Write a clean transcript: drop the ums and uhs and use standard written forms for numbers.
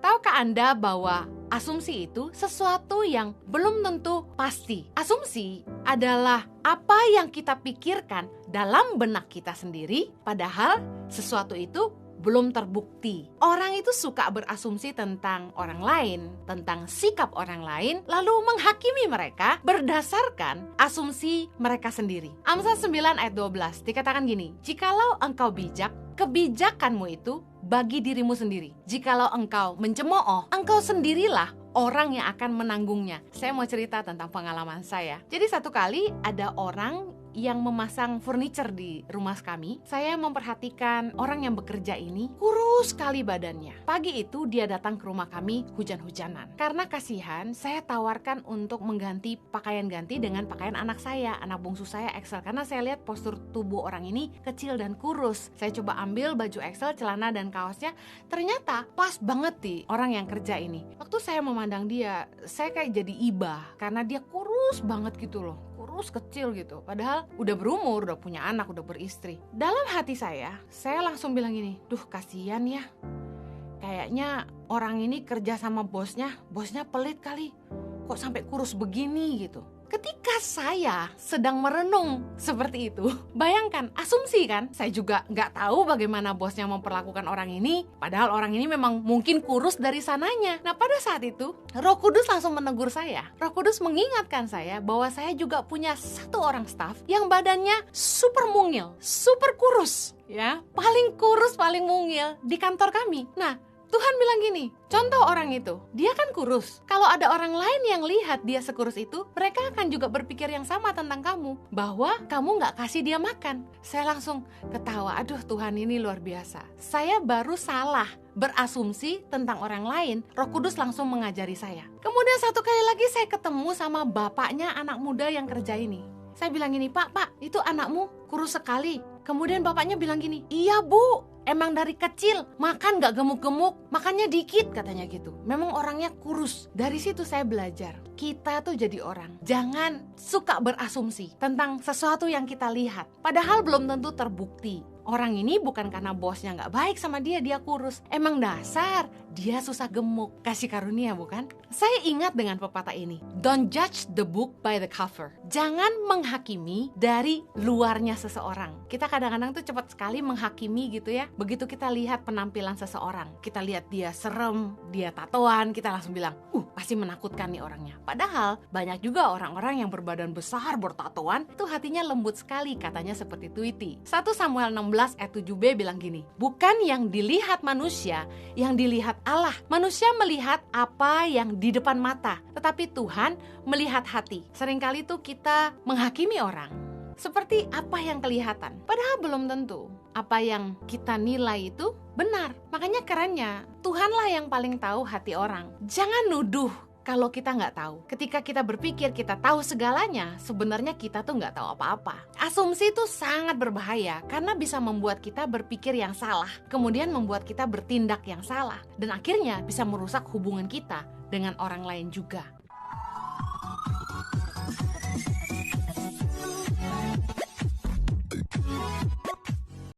Tahukah Anda bahwa asumsi itu sesuatu yang belum tentu pasti? Asumsi adalah apa yang kita pikirkan dalam benak kita sendiri, padahal sesuatu itu belum terbukti. Orang itu suka berasumsi tentang orang lain, tentang sikap orang lain, lalu menghakimi mereka berdasarkan asumsi mereka sendiri. Amsal 9 ayat 12 dikatakan gini, jikalau engkau bijak, kebijakanmu itu bagi dirimu sendiri. Jikalau engkau mencemooh, engkau sendirilah orang yang akan menanggungnya. Saya mau cerita tentang pengalaman saya. Jadi satu kali ada orang yang memasang furniture di rumah kami. Saya memperhatikan orang yang bekerja ini kurus sekali badannya. Pagi itu dia datang ke rumah kami hujan-hujanan. Karena kasihan, saya tawarkan untuk mengganti pakaian ganti dengan pakaian anak saya, anak bungsu saya Excel. Karena saya lihat postur tubuh orang ini kecil dan kurus. Saya coba ambil baju Excel, celana dan kaosnya. Ternyata pas banget di orang yang kerja ini. Waktu saya memandang dia, saya kayak jadi iba karena dia kurus banget gitu loh. Kurus kecil gitu, padahal udah berumur, udah punya anak, udah beristri. Dalam hati saya langsung bilang gini, duh kasihan ya, kayaknya orang ini kerja sama bosnya pelit kali, kok sampai kurus begini gitu. Ketika saya sedang merenung seperti itu, bayangkan, asumsi kan, saya juga nggak tahu bagaimana bosnya memperlakukan orang ini, padahal orang ini memang mungkin kurus dari sananya. Nah pada saat itu, Roh Kudus langsung menegur saya. Roh Kudus mengingatkan saya bahwa saya juga punya satu orang staf yang badannya super mungil, super kurus, ya, paling kurus, paling mungil di kantor kami. Nah, Tuhan bilang gini, contoh orang itu, dia kan kurus. Kalau ada orang lain yang lihat dia sekurus itu, mereka akan juga berpikir yang sama tentang kamu, bahwa kamu gak kasih dia makan. Saya langsung ketawa, aduh Tuhan ini luar biasa. Saya baru salah berasumsi tentang orang lain, Roh Kudus langsung mengajari saya. Kemudian satu kali lagi saya ketemu sama bapaknya anak muda yang kerja ini. Saya bilang gini, Pak, itu anakmu kurus sekali. Kemudian bapaknya bilang gini, iya Bu, emang dari kecil makan gak gemuk-gemuk, makannya dikit katanya gitu. Memang orangnya kurus. Dari situ saya belajar, kita tuh jadi orang, jangan suka berasumsi tentang sesuatu yang kita lihat, padahal belum tentu terbukti. Orang ini bukan karena bosnya gak baik sama dia kurus. Emang dasar dia susah gemuk. Kasih karunia bukan? Saya ingat dengan pepatah ini, don't judge the book by the cover. Jangan menghakimi dari luarnya seseorang. Kita kadang-kadang tuh cepat sekali menghakimi gitu ya. Begitu kita lihat penampilan seseorang, kita lihat dia serem, dia tatoan, kita langsung bilang, pasti menakutkan nih orangnya. Padahal banyak juga orang-orang yang berbadan besar, bertatoan, itu hatinya lembut sekali, katanya seperti Tweety. 1 Samuel 16 ayat 7b bilang gini, bukan yang dilihat manusia, yang dilihat Allah. Manusia melihat apa yang di depan mata, tetapi Tuhan melihat hati. Seringkali tuh kita menghakimi orang seperti apa yang kelihatan, padahal belum tentu apa yang kita nilai itu benar. Makanya kerennya, Tuhanlah yang paling tahu hati orang. Jangan nuduh kalau kita nggak tahu. Ketika kita berpikir kita tahu segalanya, sebenarnya kita tuh nggak tahu apa-apa. Asumsi itu sangat berbahaya karena bisa membuat kita berpikir yang salah, kemudian membuat kita bertindak yang salah, dan akhirnya bisa merusak hubungan kita dengan orang lain juga.